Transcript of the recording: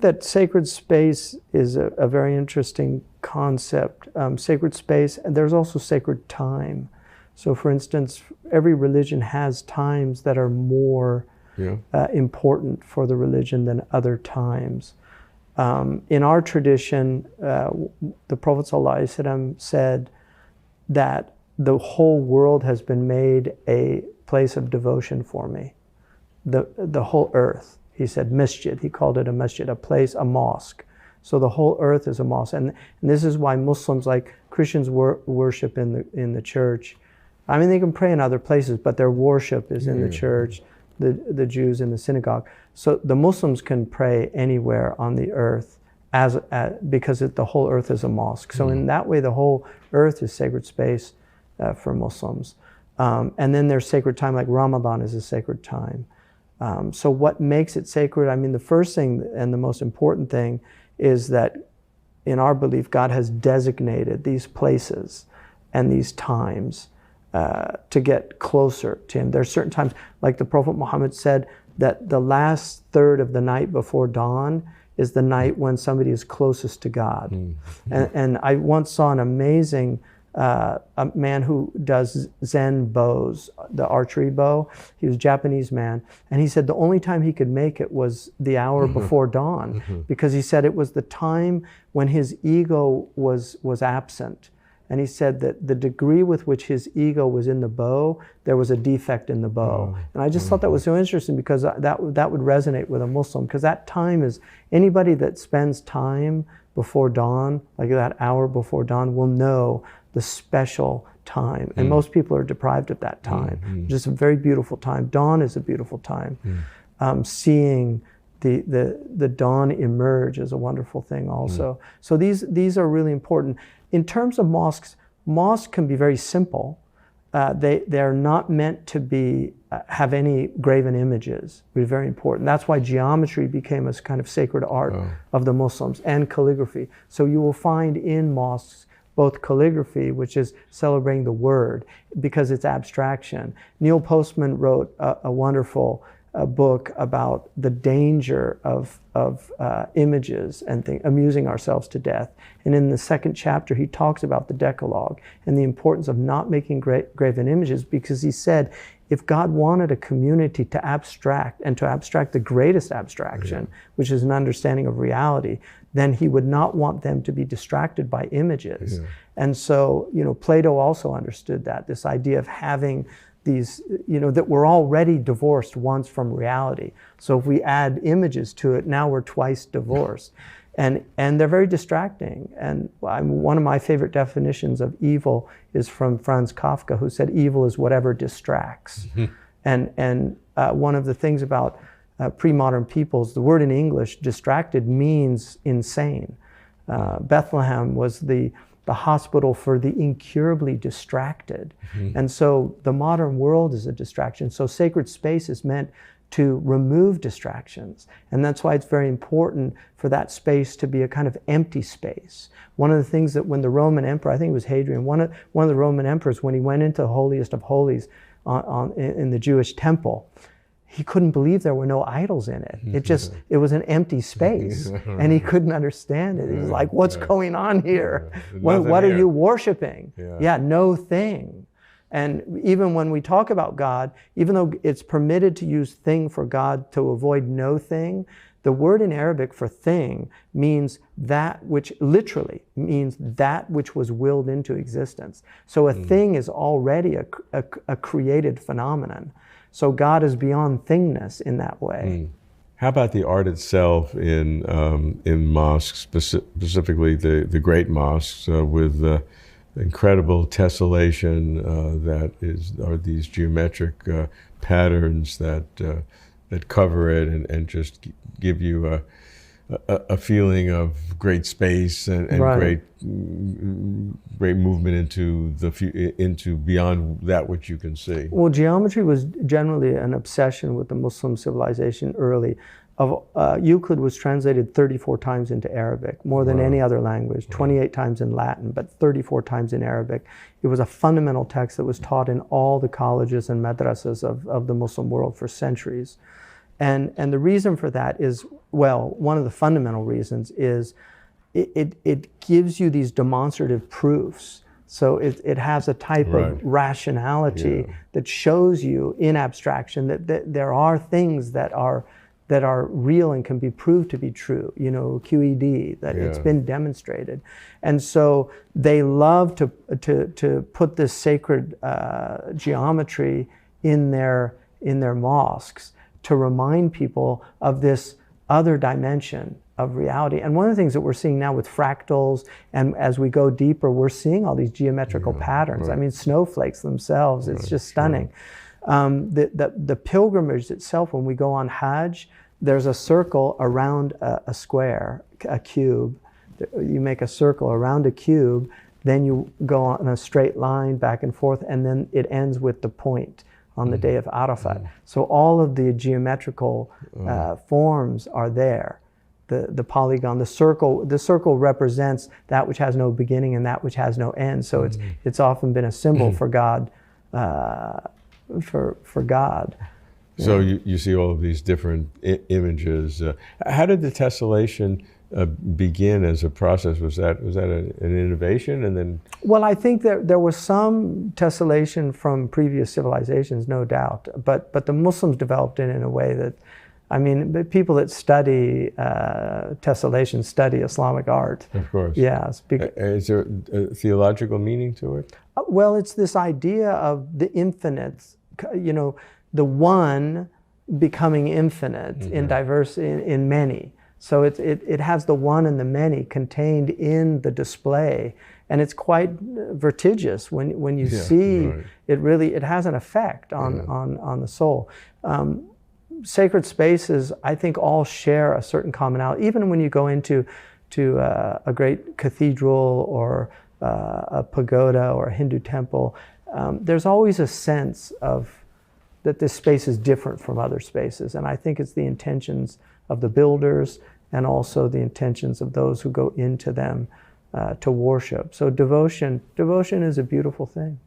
That sacred space is a very interesting concept. Sacred space, and there's also sacred time. So for instance, every religion has times that are more important for the religion than other times. In our tradition, the Prophet ﷺ said that the whole world has been made a place of devotion for me. The whole earth. He said masjid, he called it a masjid, a place, a mosque. So the whole earth is a mosque. And this is why Muslims, like Christians, worship in the church. I mean, they can pray in other places, but their worship is in the church, the Jews in the synagogue. So the Muslims can pray anywhere on the earth because the whole earth is a mosque. So in that way, the whole earth is sacred space for Muslims. And then there's sacred time, like Ramadan is a sacred time. So what makes it sacred? I mean, the first thing and the most important thing is that in our belief, God has designated these places and these times to get closer to Him. There are certain times, like the Prophet Muhammad said, that the last third of the night before dawn is the night when somebody is closest to God. And I once saw an amazing a man who does Zen bows, the archery bow. He was a Japanese man. And he said the only time he could make it was the hour before dawn, because he said it was the time when his ego was absent. And he said that the degree with which his ego was in the bow, there was a defect in the bow. And I just thought that was so interesting, because that would resonate with a Muslim, because that time is, anybody that spends time before dawn, like that hour before dawn, will know the special time. And most people are deprived of that time. Just a very beautiful time. Dawn is a beautiful time. Seeing the dawn emerge is a wonderful thing also. So these are really important. In terms of mosques can be very simple. They're not meant to be have any graven images. It's very important. That's why geometry became a kind of sacred art of the Muslims, and calligraphy. So you will find in mosques both calligraphy, which is celebrating the word, because it's abstraction. Neil Postman wrote a wonderful book about the danger of images and amusing ourselves to death. And in the second chapter, he talks about the Decalogue and the importance of not making graven images, because he said, if God wanted a community to abstract, and to abstract the greatest abstraction, which is an understanding of reality, then He would not want them to be distracted by images. And so, Plato also understood that, this idea of having these, that we're already divorced once from reality. So if we add images to it, now we're twice divorced. And they're very distracting. And one of my favorite definitions of evil is from Franz Kafka, who said evil is whatever distracts. And one of the things about pre-modern peoples, the word in English, distracted, means insane. Bethlehem was the hospital for the incurably distracted. And so the modern world is a distraction. So sacred space is meant to remove distractions. And that's why it's very important for that space to be a kind of empty space. One of the things that when the Roman emperor, I think it was Hadrian, one of the Roman emperors, when he went into the holiest of holies in the Jewish temple, he couldn't believe there were no idols in it. It was an empty space, and he couldn't understand it. He was like, what's going on here? What are you worshiping? No thing. And even when we talk about God, even though it's permitted to use thing for God to avoid no thing, the word in Arabic for thing means that which, literally means that which was willed into existence. So a thing is already a created phenomenon. So God is beyond thingness in that way. How about the art itself in mosques, specifically the great mosques, with incredible tessellation are these geometric patterns that cover it and just give you a feeling of great space and great movement into beyond that which you can see. Well, geometry was generally an obsession with the Muslim civilization early. Euclid was translated 34 times into Arabic, more than any other language, 28 times in Latin, but 34 times in Arabic. It was a fundamental text that was taught in all the colleges and madrasas of the Muslim world for centuries. And the reason for that is, well, one of the fundamental reasons is it gives you these demonstrative proofs. So it has a type of rationality that shows you in abstraction that there are things that are real and can be proved to be true, QED, that it's been demonstrated. And so they love to put this sacred geometry in their mosques to remind people of this other dimension of reality. And one of the things that we're seeing now with fractals, and as we go deeper, we're seeing all these geometrical patterns. I mean, snowflakes themselves, it's just stunning. The pilgrimage itself, when we go on Hajj, there's a circle around a square, a cube. You make a circle around a cube, then you go on a straight line back and forth, and then it ends with the point on the day of Arafat. So all of the geometrical forms are there. The polygon, the circle represents that which has no beginning and that which has no end. So it's often been a symbol for God, for God. So you see all of these different images. How did the tessellation begin as a process? Was that an innovation, and then? Well, I think there was some tessellation from previous civilizations, no doubt. But the Muslims developed it in a way that, I mean, people that study tessellation study Islamic art. Of course. Yes. Is there a theological meaning to it? Well, it's this idea of the infinite, the one becoming infinite in in many. So it has the one and the many contained in the display, and it's quite vertigious when you see it. Really, it has an effect on the soul. Sacred spaces, I think, all share a certain commonality. Even when you go into a great cathedral or a pagoda or a Hindu temple, there's always a sense of that this space is different from other spaces. And I think it's the intentions of the builders and also the intentions of those who go into them to worship. So devotion is a beautiful thing.